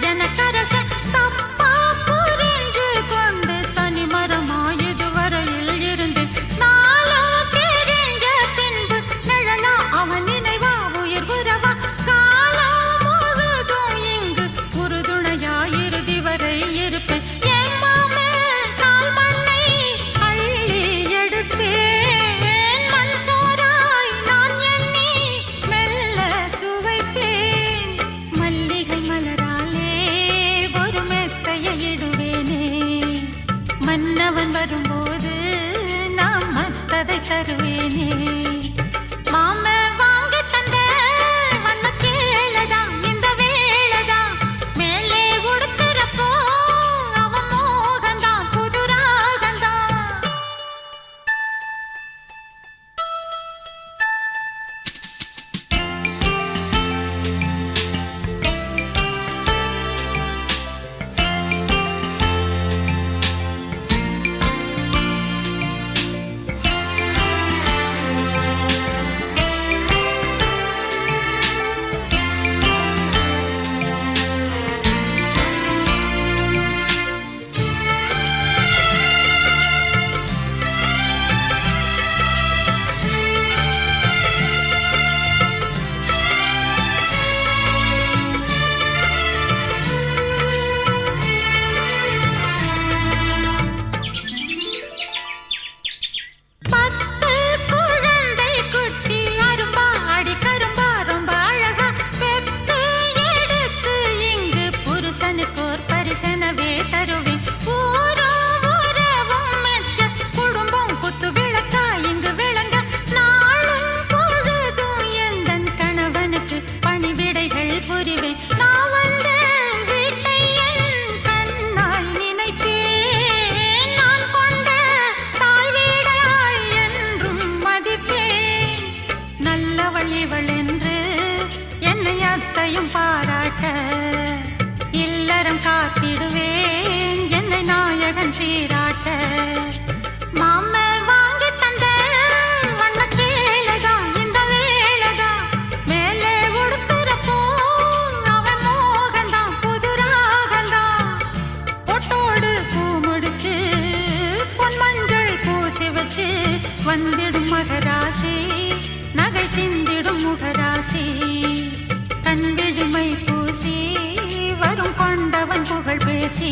எனக்கரச தப்பா புரிஞ்சு கொண்டு தனிமரமாயுது வரையில் இருந்து நாளும் தெரிஞ்ச பின்பு நிழலா அவன் நினைவா உயிர் உறவா காலம் முழுதும் இங்கு உறுதுணையா இறுதி வரை இருப்பேன் என் மாமே கால் மண்ணை அள்ளி எடுப்பேன் மண் சோறாய் நான் எண்ணி மெல்ல சுவைப்பேன் மல்லிகை மலராலே ஒரு மெத்தையை இடுவேனே மன்னவன் வரும்போது நான் மத்ததை தருவேனே மாமே வாங்கி தந்த வண்ணச்சேலைதான் இந்த வேளைதான் மேலே உடுத்துறப்போ அவன் மோகந்தான் புது ராகந்தான் பத்து குழந்தை குட்டி அரும்பா அடி கரும்பா ரொம்ப அழகா பெத்து எடுத்து இங்கு புருஷனுக்கு ஒரு பரிசனவே தருவேன் ஊரும் உறவும் மெச்ச குடும்பம் குத்து விளக்கா இங்கு விளங்க நாளும் பொழுதும் எந்தன் கணவனுக்கு பணிவிடைகள் புரிவேன் நான் வந்த வீட்டை என் கண்ணால் நினைப்பேன் நான் கொண்ட தாய் வீடாய் என்றும் மதிப்பேன் நல்லவள் இவள் என்று என்னை அத்தையும் பாராட்ட இல்லறம் காத்திடுவேன் என்னை நாயகன் சீராட்ட மாமே வாங்கி தந்த வண்ணச்சேலைதான் இந்த வேளைதான் மேலே உடுத்துறப்போ அவன் மோகந்தான் புது ராகந்தான் பொட்டோடு பூ முடிச்சு பொன் மஞ்சள் பூசி வச்சு வந்திடும் மகராசி நகை சிந்திடும் முகராசி கண்விழிமை பூசி வரும் கொண்டவன் புகழ் பேசி